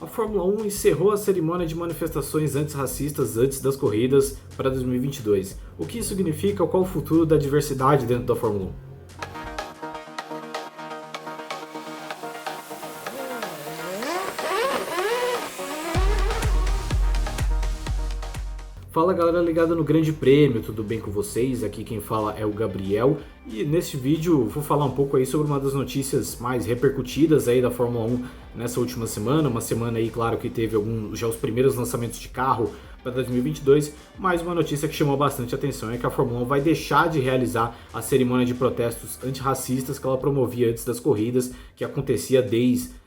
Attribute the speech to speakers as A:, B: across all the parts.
A: A Fórmula 1 encerrou a cerimônia de manifestações antirracistas antes das corridas para 2022. O que isso significa? Qual o futuro da diversidade dentro da Fórmula 1? Fala galera ligada no Grande Prêmio, tudo bem com vocês? Aqui quem fala é o Gabriel e neste vídeo vou falar um pouco aí sobre uma das notícias mais repercutidas aí da Fórmula 1 nessa última semana, uma semana aí claro que teve já os primeiros lançamentos de carro para 2022, mas uma notícia que chamou bastante atenção é que a Fórmula 1 vai deixar de realizar a cerimônia de protestos antirracistas que ela promovia antes das corridas, que acontecia desde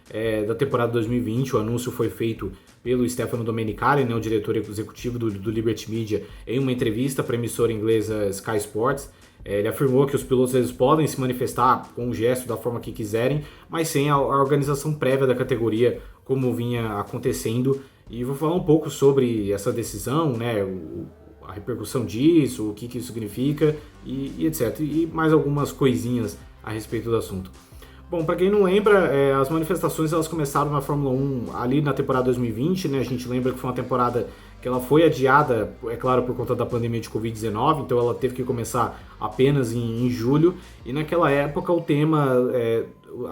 A: da temporada 2020. O anúncio foi feito pelo Stefano Domenicali, né, o diretor executivo do Liberty Media, em uma entrevista para a emissora inglesa Sky Sports. Ele afirmou que os pilotos eles podem se manifestar com o gesto da forma que quiserem, mas sem a organização prévia da categoria, como vinha acontecendo. E vou falar um pouco sobre essa decisão, né, a repercussão disso, o que isso significa e etc. E mais algumas coisinhas a respeito do assunto. Bom, para quem não lembra, as manifestações elas começaram na Fórmula 1 ali na temporada 2020, né? A gente lembra que foi uma temporada que ela foi adiada, é claro, por conta da pandemia de Covid-19, então ela teve que começar apenas em julho, e naquela época o tema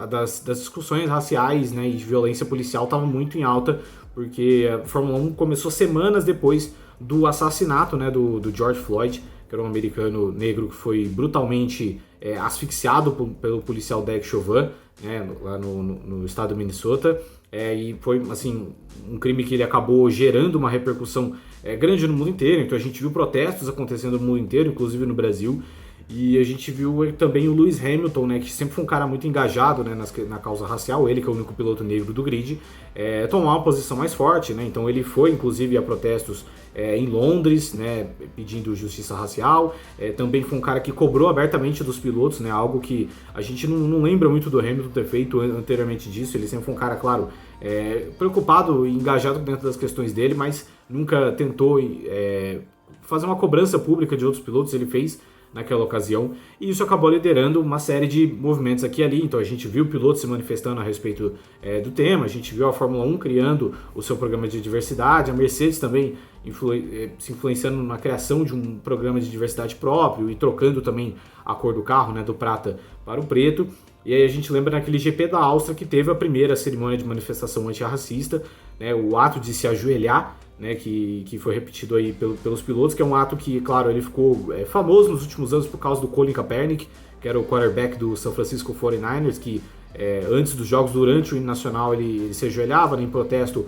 A: das discussões raciais, né, e de violência policial estava muito em alta, porque a Fórmula 1 começou semanas depois do assassinato, né, do George Floyd, que era um americano negro que foi brutalmente asfixiado pelo policial Derek Chauvin, né, lá no estado do Minnesota, e foi assim, um crime que ele acabou gerando uma repercussão grande no mundo inteiro. Então a gente viu protestos acontecendo no mundo inteiro, inclusive no Brasil, e a gente viu também o Lewis Hamilton, né, que sempre foi um cara muito engajado, né, na causa racial, ele que é o único piloto negro do grid, tomar uma posição mais forte, né, então ele foi inclusive a protestos em Londres, né, pedindo justiça racial. Também foi um cara que cobrou abertamente dos pilotos, né, algo que a gente não lembra muito do Hamilton ter feito anteriormente disso. Ele sempre foi um cara, claro, preocupado e engajado dentro das questões dele, mas nunca tentou fazer uma cobrança pública de outros pilotos. Ele fez naquela ocasião, e isso acabou liderando uma série de movimentos aqui e ali. Então a gente viu pilotos se manifestando a respeito do tema, a gente viu a Fórmula 1 criando o seu programa de diversidade, a Mercedes também se influenciando na criação de um programa de diversidade próprio e trocando também a cor do carro, né, do prata para o preto. E aí a gente lembra naquele GP da Áustria que teve a primeira cerimônia de manifestação antirracista, né, o ato de se ajoelhar, né, que foi repetido aí pelos pilotos, que é um ato que, claro, ele ficou famoso nos últimos anos por causa do Colin Kaepernick, que era o quarterback do San Francisco 49ers, que antes dos jogos, durante o hino nacional, ele se ajoelhava, né, em protesto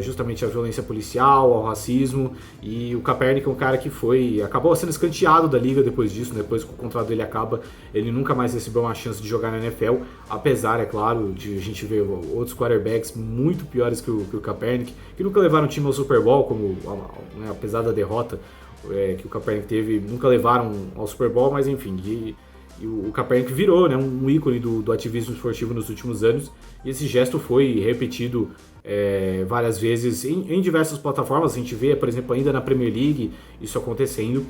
A: justamente à violência policial, ao racismo. E o Kaepernick é um cara que acabou sendo escanteado da liga depois disso, né, depois que o contrato dele acaba, ele nunca mais recebeu uma chance de jogar na NFL, apesar, é claro, de a gente ver outros quarterbacks muito piores que o Kaepernick, que nunca levaram o time ao Super Bowl, como, né, apesar da derrota que o Kaepernick teve, nunca levaram ao Super Bowl, mas enfim, e o Kaepernick virou, né, um ícone do ativismo esportivo nos últimos anos, e esse gesto foi repetido várias vezes em diversas plataformas. A gente vê, por exemplo, ainda na Premier League isso acontecendo.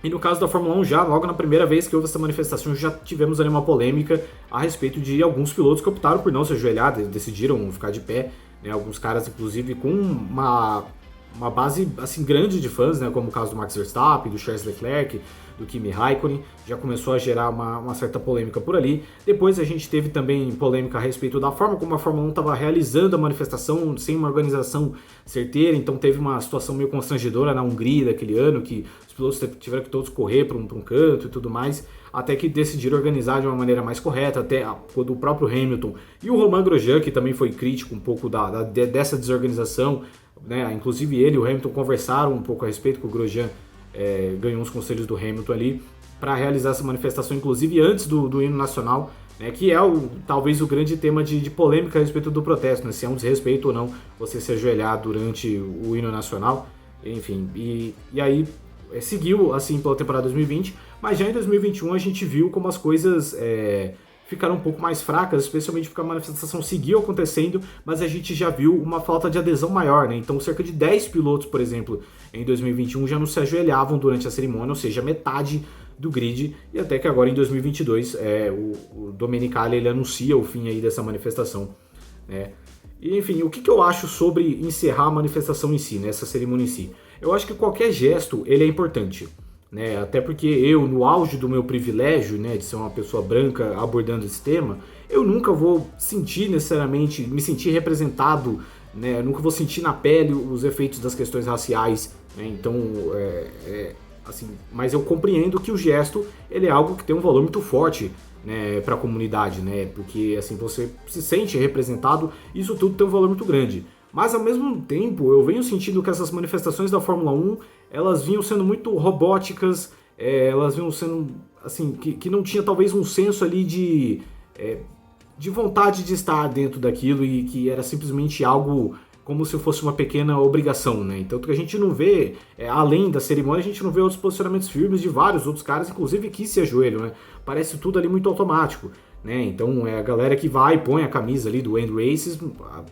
A: E no caso da Fórmula 1, já logo na primeira vez que houve essa manifestação, já tivemos ali uma polêmica a respeito de alguns pilotos que optaram por não se ajoelhar, decidiram ficar de pé, né, alguns caras inclusive com uma base assim grande de fãs, né, como o caso do Max Verstappen, do Charles Leclerc, do Kimi Raikkonen. Já começou a gerar uma certa polêmica por ali. Depois a gente teve também polêmica a respeito da forma como a Fórmula 1 estava realizando a manifestação sem uma organização certeira. Então teve uma situação meio constrangedora na Hungria daquele ano, que os pilotos tiveram que todos correr para um canto e tudo mais, até que decidiram organizar de uma maneira mais correta, até quando o próprio Hamilton e o Romain Grosjean, que também foi crítico um pouco dessa desorganização, né, inclusive ele e o Hamilton conversaram um pouco a respeito, que o Grosjean ganhou uns conselhos do Hamilton ali para realizar essa manifestação, inclusive antes do hino nacional, né, que é talvez o grande tema de polêmica a respeito do protesto, né, se é um desrespeito ou não você se ajoelhar durante o hino nacional, enfim. E aí seguiu assim pela temporada 2020, mas já em 2021 a gente viu como as coisas ficaram um pouco mais fracas, especialmente porque a manifestação seguiu acontecendo, mas a gente já viu uma falta de adesão maior, né? Então cerca de 10 pilotos, por exemplo, em 2021 já não se ajoelhavam durante a cerimônia, ou seja, metade do grid, e até que agora em 2022 o Domenicali ele anuncia o fim aí dessa manifestação, né? E, enfim, o que eu acho sobre encerrar a manifestação em si, né, essa cerimônia em si? Eu acho que qualquer gesto, ele é importante, né, até porque eu, no auge do meu privilégio, né, de ser uma pessoa branca abordando esse tema, eu nunca vou sentir necessariamente, me sentir representado, né, eu nunca vou sentir na pele os efeitos das questões raciais, né, então, assim, mas eu compreendo que o gesto, ele é algo que tem um valor muito forte, né, para a comunidade, né? Porque assim você se sente representado, isso tudo tem um valor muito grande. Mas ao mesmo tempo, eu venho sentindo que essas manifestações da Fórmula 1, elas vinham sendo muito robóticas, elas vinham sendo assim que não tinha talvez um senso ali de vontade de estar dentro daquilo e que era simplesmente algo como se fosse uma pequena obrigação, né? Então, que a gente não vê, além da cerimônia, a gente não vê outros posicionamentos firmes de vários outros caras, inclusive que se ajoelham, né? Parece tudo ali muito automático, né? Então, é a galera que vai, põe a camisa ali do End Races,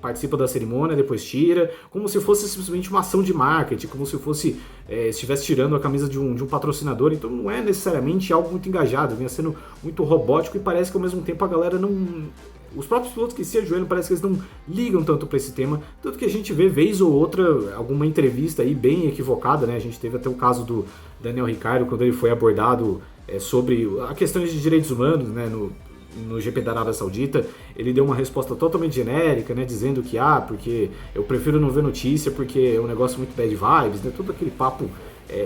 A: participa da cerimônia, depois tira, como se fosse simplesmente uma ação de marketing, como se fosse, estivesse tirando a camisa de um patrocinador. Então, não é necessariamente algo muito engajado, vem sendo muito robótico e parece que ao mesmo tempo a galera não... Os próprios pilotos que se ajoelham parece que eles não ligam tanto para esse tema, tanto que a gente vê vez ou outra alguma entrevista aí bem equivocada, né? A gente teve até o caso do Daniel Ricciardo quando ele foi abordado sobre a questões de direitos humanos, né? No GP da Arábia Saudita, ele deu uma resposta totalmente genérica, né? Dizendo que porque eu prefiro não ver notícia porque é um negócio muito bad vibes, né? Todo aquele papo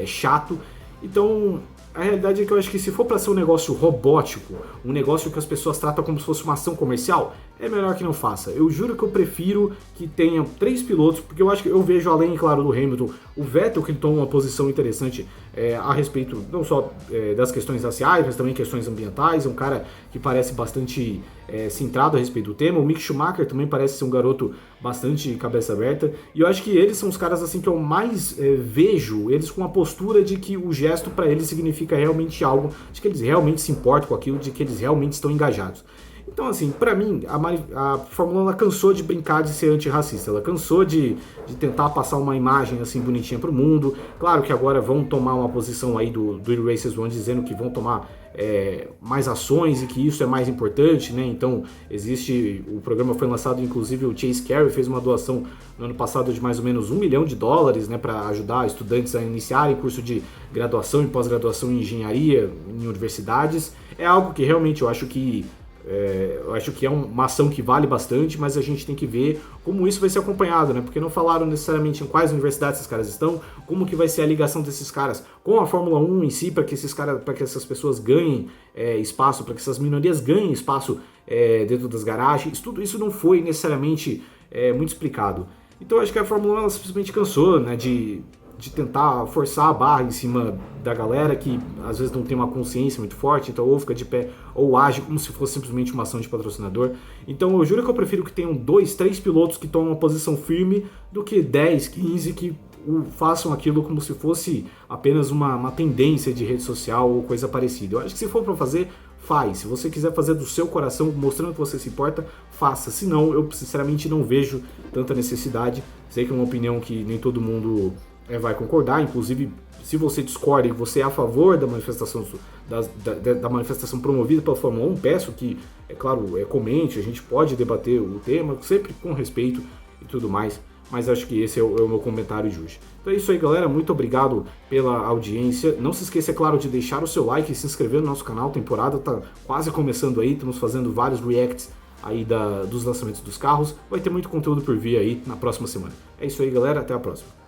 A: chato. Então, a realidade é que eu acho que se for para ser um negócio robótico, um negócio que as pessoas tratam como se fosse uma ação comercial, é melhor que não faça. Eu juro que eu prefiro que tenha 3 pilotos, porque eu acho que eu vejo além, claro, do Hamilton, o Vettel que toma uma posição interessante a respeito não só das questões raciais, mas também questões ambientais. É um cara que parece bastante centrado a respeito do tema. O Mick Schumacher também parece ser um garoto bastante cabeça aberta. E eu acho que eles são os caras assim que eu mais vejo, eles com a postura de que o gesto para eles significa realmente algo, de que eles realmente se importam com aquilo, de que eles realmente estão engajados. Então, assim, pra mim, a Fórmula 1 ela cansou de brincar de ser antirracista, ela cansou de tentar passar uma imagem assim bonitinha pro mundo. Claro que agora vão tomar uma posição aí do Races One dizendo que vão tomar mais ações e que isso é mais importante, né? Então, o programa foi lançado, inclusive o Chase Carey fez uma doação no ano passado de mais ou menos $1 milhão, né, para ajudar estudantes a iniciarem curso de graduação e pós-graduação em engenharia em universidades. É algo que realmente eu acho que é uma ação que vale bastante, mas a gente tem que ver como isso vai ser acompanhado, né? Porque não falaram necessariamente em quais universidades esses caras estão, como que vai ser a ligação desses caras com a Fórmula 1 em si, para que essas pessoas ganhem espaço, para que essas minorias ganhem espaço dentro das garagens. Tudo isso não foi necessariamente muito explicado. Então eu acho que a Fórmula 1 ela simplesmente cansou, né, de tentar forçar a barra em cima da galera que às vezes não tem uma consciência muito forte, então ou fica de pé ou age como se fosse simplesmente uma ação de patrocinador. Então eu juro que eu prefiro que tenham 2, 3 pilotos que tomam uma posição firme do que 10, 15 que façam aquilo como se fosse apenas uma tendência de rede social ou coisa parecida. Eu acho que se for para fazer, faz. Se você quiser fazer do seu coração, mostrando que você se importa, faça. Se não, eu sinceramente não vejo tanta necessidade. Sei que é uma opinião que nem todo mundo vai concordar, inclusive se você discorda e você é a favor da manifestação da manifestação promovida pela Fórmula 1, peço que, claro, comente, a gente pode debater o tema, sempre com respeito e tudo mais, mas acho que esse é o meu comentário de hoje. Então é isso aí, galera, muito obrigado pela audiência, não se esqueça, é claro, de deixar o seu like e se inscrever no nosso canal, a temporada tá quase começando aí, estamos fazendo vários reacts aí dos lançamentos dos carros, vai ter muito conteúdo por vir aí na próxima semana. É isso aí, galera, até a próxima.